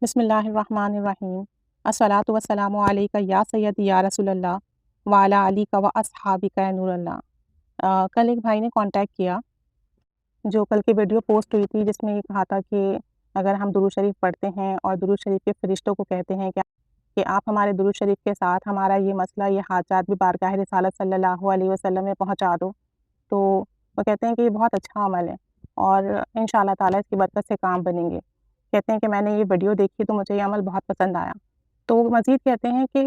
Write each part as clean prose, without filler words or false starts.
بسم اللہ الرحمن الرحیم الصلاۃ والسلام علیک یا سیدی یا رسول اللہ وعلی علیک و اصحابک یا نور اللہ۔ کل ایک بھائی نے کانٹیکٹ کیا جو کل کی ویڈیو پوسٹ ہوئی تھی جس میں یہ کہا تھا کہ اگر ہم درود شریف پڑھتے ہیں اور درود شریف کے فرشتوں کو کہتے ہیں کہ آپ ہمارے درود شریف کے ساتھ ہمارا یہ مسئلہ یہ حاجات بھی بارگاہ رسالت صلی اللہ علیہ وسلم میں پہنچا دو، تو وہ کہتے ہیں کہ یہ بہت اچھا عمل ہے اور ان شاء اللہ تعالیٰ اس کی برکت سے کام بنیں گے۔ کہتے ہیں کہ میں نے یہ ویڈیو دیکھی تو مجھے یہ عمل بہت پسند آیا۔ تو وہ مزید کہتے ہیں کہ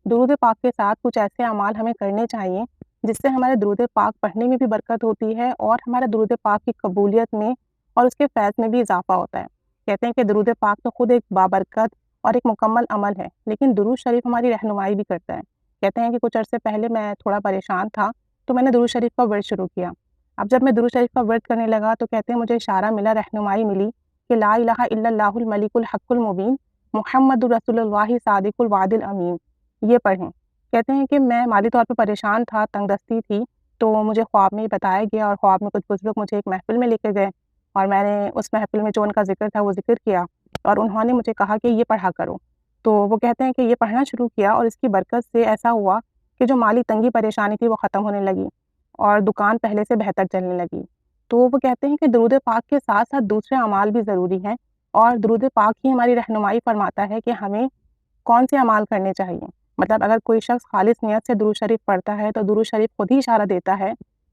درود پاک کے ساتھ کچھ ایسے اعمال ہمیں کرنے چاہیے جس سے ہمارے درود پاک پڑھنے میں بھی برکت ہوتی ہے اور ہمارے درود پاک کی قبولیت میں اور اس کے فیض میں بھی اضافہ ہوتا ہے۔ کہتے ہیں کہ درود پاک تو خود ایک بابرکت اور ایک مکمل عمل ہے، لیکن درود شریف ہماری رہنمائی بھی کرتا ہے۔ کہتے ہیں کہ کچھ عرصے پہلے میں تھوڑا پریشان تھا تو میں نے درود شریف کا ورد شروع کیا۔ اب جب میں درود شریف کا ورد کرنے لگا تو کہتے ہیں مجھے اشارہ ملا، رہنمائی ملی کہ لا الہ الا اللہ الملک الحق المبین محمد رسول اللہ صادق الوعد الامین، یہ پڑھیں۔ کہتے ہیں کہ میں مالی طور پہ پریشان تھا، تنگ دستی تھی، تو مجھے خواب میں بتایا گیا اور خواب میں کچھ بزرگ مجھے ایک محفل میں لے کے گئے اور میں نے اس محفل میں جو ان کا ذکر تھا وہ ذکر کیا اور انہوں نے مجھے کہا کہ یہ پڑھا کرو۔ تو وہ کہتے ہیں کہ یہ پڑھنا شروع کیا اور اس کی برکت سے ایسا ہوا کہ جو مالی تنگی پریشانی تھی وہ ختم ہونے لگی اور دکان پہلے سے بہتر چلنے لگی۔ تو وہ کہتے ہیں کہ درود پاک کے ساتھ ساتھ دوسرے اعمال بھی ضروری ہیں اور درود پاک ہی ہماری رہنمائی فرماتا ہے کہ ہمیں کون سے اعمال کرنے چاہیے۔ مطلب اگر کوئی شخص خالص نیت سے درود شریف پڑھتا ہے تو درود شریف خود ہی اشارہ دیتا ہے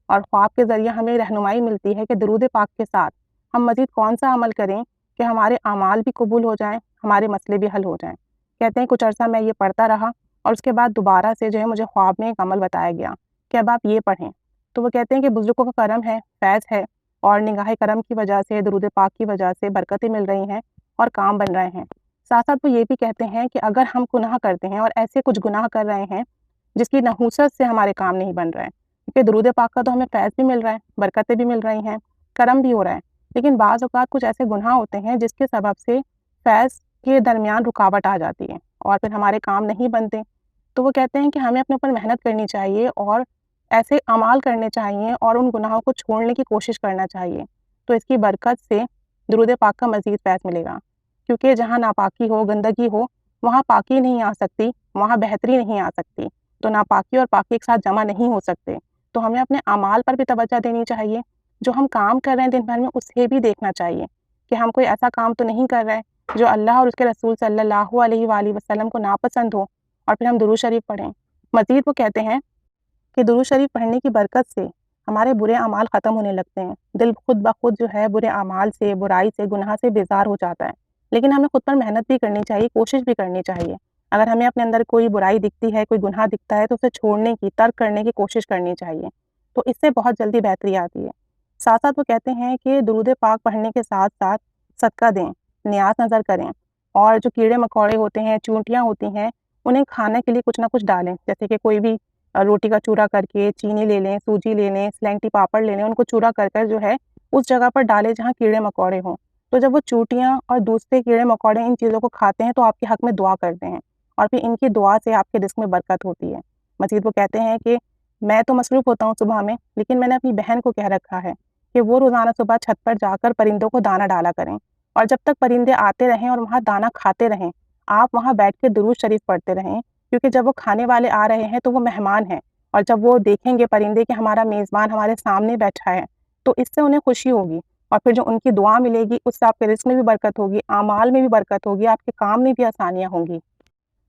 اور خواب کے ذریعے ہمیں رہنمائی ملتی ہے کہ درود پاک کے ساتھ ہم مزید کون سا عمل کریں کہ ہمارے اعمال بھی قبول ہو جائیں، ہمارے مسئلے بھی حل ہو جائیں۔ کہتے ہیں کچھ عرصہ میں یہ پڑھتا رہا اور اس کے بعد دوبارہ سے جو ہے مجھے خواب میں ایک عمل بتایا گیا کہ اب آپ یہ پڑھیں۔ تو وہ کہتے ہیں کہ بزرگوں کا کرم ہے، فیض ہے اور نگاہ کرم کی وجہ سے، درود پاک کی وجہ سے برکتیں مل رہی ہیں اور کام بن رہے ہیں۔ ساتھ ساتھ وہ یہ بھی کہتے ہیں کہ اگر ہم گناہ کرتے ہیں اور ایسے کچھ گناہ کر رہے ہیں جس کی نحوست سے ہمارے کام نہیں بن رہے ہیں، کیونکہ درود پاک کا تو ہمیں فیض بھی مل رہا ہے، برکتیں بھی مل رہی ہیں، کرم بھی ہو رہا ہے، لیکن بعض اوقات کچھ ایسے گناہ ہوتے ہیں جس کے سبب سے فیض کے درمیان رکاوٹ آ جاتی ہے اور پھر ہمارے کام نہیں بنتے۔ تو وہ کہتے ہیں کہ ہمیں اپنے اوپر محنت کرنی چاہیے اور ایسے اعمال کرنے چاہیے اور ان گناہوں کو چھوڑنے کی کوشش کرنا چاہیے، تو اس کی برکت سے درود پاک کا مزید فیض ملے گا۔ کیونکہ جہاں ناپاکی ہو، گندگی ہو، وہاں پاکی نہیں آ سکتی، وہاں بہتری نہیں آ سکتی، تو ناپاکی اور پاکی ایک ساتھ جمع نہیں ہو سکتے۔ تو ہمیں اپنے اعمال پر بھی توجہ دینی چاہیے، جو ہم کام کر رہے ہیں دن بھر میں اسے بھی دیکھنا چاہیے کہ ہم کوئی ایسا کام تو نہیں کر رہے جو اللہ اور اس کے رسول صلی اللہ علیہ وآلہ وسلم کو ناپسند ہو، اور پھر ہم درود شریف پڑھیں۔ مزید وہ کہتے ہیں کہ درود شریف پڑھنے کی برکت سے ہمارے برے اعمال ختم ہونے لگتے ہیں، دل خود بخود جو ہے برے اعمال سے، برائی سے، گناہ سے بیزار ہو جاتا ہے۔ لیکن ہمیں خود پر محنت بھی کرنی چاہیے، کوشش بھی کرنی چاہیے۔ اگر ہمیں اپنے اندر کوئی برائی دکھتی ہے، کوئی گناہ دکھتا ہے تو اسے چھوڑنے کی، ترک کرنے کی کوشش کرنی چاہیے، تو اس سے بہت جلدی بہتری آتی ہے۔ ساتھ ساتھ وہ کہتے ہیں کہ درود پاک پڑھنے کے ساتھ ساتھ صدقہ دیں، نیاز نظر کریں، اور جو کیڑے مکوڑے ہوتے ہیں، چونٹیاں ہوتی ہیں، انہیں کھانے کے لیے کچھ نہ کچھ ڈالیں، جیسے کہ کوئی بھی روٹی کا چورا کر کے چینی لے لیں، سوجی لے لیں، سلینٹی پاپڑ لے لیں، ان کو چورا کر کر جو ہے اس جگہ پر ڈالیں جہاں کیڑے مکوڑے ہوں۔ تو جب وہ چونٹیاں اور دوسرے کیڑے مکوڑے ان چیزوں کو کھاتے ہیں تو آپ کے حق میں دعا کرتے ہیں اور پھر ان کی دعا سے آپ کے رزق میں برکت ہوتی ہے۔ مزید وہ کہتے ہیں کہ میں تو مصروف ہوتا ہوں صبح میں، لیکن میں نے اپنی بہن کو کہہ رکھا ہے کہ وہ روزانہ صبح چھت پر جا کر پرندوں کو دانہ ڈالا کریں، اور جب تک پرندے آتے رہیں اور وہاں دانہ کھاتے رہیں، آپ وہاں بیٹھ کے درود شریف پڑھتے رہیں، کیونکہ جب وہ کھانے والے آ رہے ہیں تو وہ مہمان ہیں، اور جب وہ دیکھیں گے پرندے کہ ہمارا میزبان ہمارے سامنے بیٹھا ہے تو اس سے انہیں خوشی ہوگی، اور پھر جو ان کی دعا ملے گی اس سے آپ کے رزق میں بھی برکت ہوگی، اعمال میں بھی برکت ہوگی، آپ کے کام میں بھی آسانیاں ہوں گی۔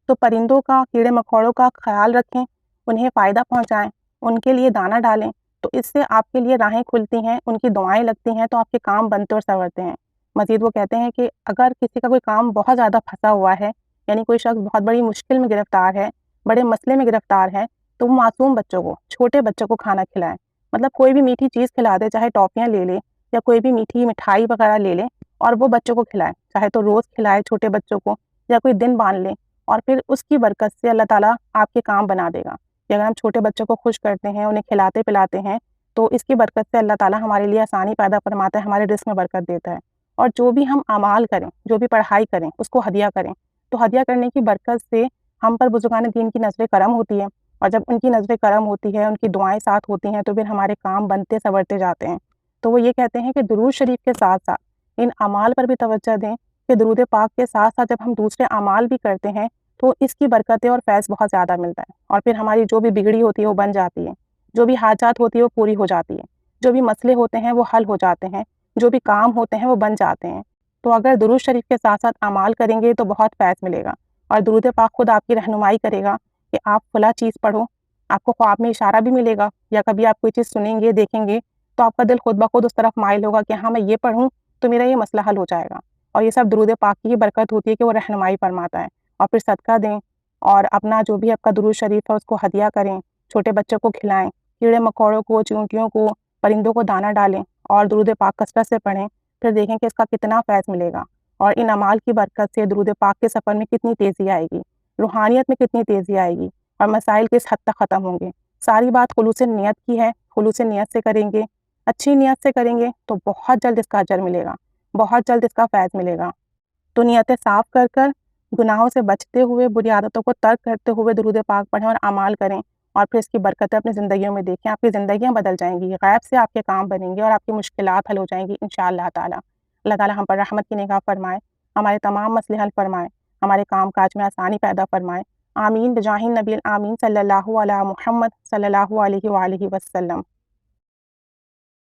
تو پرندوں کا، کیڑے مکوڑوں کا خیال رکھیں، انہیں فائدہ پہنچائیں، ان کے لیے دانہ ڈالیں، تو اس سے آپ کے لیے راہیں کھلتی ہیں، ان کی دعائیں لگتی ہیں تو آپ کے کام بنتے اور سنورتے ہیں۔ مزید وہ کہتے ہیں کہ اگر کسی کا کوئی کام بہت زیادہ پھنسا ہوا ہے، یعنی کوئی شخص بہت بڑی مشکل میں گرفتار ہے، بڑے مسئلے میں گرفتار ہے، تو وہ معصوم بچوں کو، چھوٹے بچوں کو کھانا کھلائیں۔ مطلب کوئی بھی میٹھی چیز کھلا دے، چاہے ٹافیاں لے لے یا کوئی بھی میٹھی مٹھائی وغیرہ لے لیں اور وہ بچوں کو کھلائیں، چاہے تو روز کھلائے چھوٹے بچوں کو یا کوئی دن باندھ لیں، اور پھر اس کی برکت سے اللہ تعالیٰ آپ کے کام بنا دے گا۔ کہ اگر ہم چھوٹے بچوں کو خوش کرتے ہیں، انہیں کھلاتے پلاتے ہیں، تو اس کی برکت سے اللہ تعالیٰ ہمارے لیے آسانی پیدا فرماتا ہے، ہمارے رزق میں برکت دیتا ہے۔ اور جو بھی ہم اعمال کریں، جو بھی پڑھائی کریں، اس کو ہدیہ کریں، تو ہدیہ کرنے کی برکت سے ہم پر بزرگان دین کی نظر کرم ہوتی ہے، اور جب ان کی نظر کرم ہوتی ہے، ان کی دعائیں ساتھ ہوتی ہیں، تو پھر ہمارے کام بنتے سنورتے جاتے ہیں۔ تو وہ یہ کہتے ہیں کہ درود شریف کے ساتھ ساتھ ان اعمال پر بھی توجہ دیں کہ درود پاک کے ساتھ ساتھ جب ہم دوسرے اعمال بھی کرتے ہیں تو اس کی برکتیں اور فیض بہت زیادہ ملتا ہے، اور پھر ہماری جو بھی بگڑی ہوتی ہے وہ بن جاتی ہے، جو بھی حاجات ہوتی ہے وہ پوری ہو جاتی ہے، جو بھی مسئلے ہوتے ہیں وہ حل ہو جاتے ہیں، جو بھی کام ہوتے ہیں وہ بن جاتے ہیں۔ تو اگر درود شریف کے ساتھ ساتھ اعمال کریں گے تو بہت فیض ملے گا، اور درود پاک خود آپ کی رہنمائی کرے گا کہ آپ فلاں چیز پڑھو، آپ کو خواب میں اشارہ بھی ملے گا، یا کبھی آپ کوئی چیز سنیں گے دیکھیں گے تو آپ کا دل خود بخود اس طرف مائل ہوگا کہ ہاں میں یہ پڑھوں تو میرا یہ مسئلہ حل ہو جائے گا۔ اور یہ سب درود پاک کی برکت ہوتی ہے کہ وہ رہنمائی فرماتا ہے۔ اور پھر صدقہ دیں، اور اپنا جو بھی آپ کا درود شریف ہے اس کو ہدیہ کریں، چھوٹے بچوں کو کھلائیں، کیڑے مکوڑوں کو، چیونٹیوں کو، پرندوں کو دانہ ڈالیں، اور درود پاک کثرت سے پڑھیں، پھر دیکھیں کہ اس کا کتنا فیض ملے گا، اور ان اعمال کی برکت سے درود پاک کے سفر میں کتنی تیزی آئے گی، روحانیت میں کتنی تیزی آئے گی، اور مسائل کس حد تک ختم ہوں گے۔ ساری بات خلوص نیت کی ہے، خلوص نیت سے کریں گے، اچھی نیت سے کریں گے تو بہت جلد اس کا اجر ملے گا، بہت جلد اس کا فیض ملے گا۔ تو نیتیں صاف کر کر، گناہوں سے بچتے ہوئے، بری عادتوں کو ترک کرتے ہوئے درود پاک پڑھیں اور اعمال کریں، اور پھر اس کی برکتیں اپنی زندگیوں میں دیکھیں۔ آپ کی زندگیاں بدل جائیں گی، غیب سے آپ کے کام بنیں گے، اور آپ کی مشکلات حل ہو جائیں گی انشاءاللہ تعالی۔ اللہ تعالی ہم پر رحمت کی نگاہ فرمائے، ہمارے تمام مسئلے حل فرمائے، ہمارے کام کاج میں آسانی پیدا فرمائے۔ آمین بجاہ النبی الآمین صلی اللہ علیہ محمد صلی اللہ علیہ وآلہ وسلم۔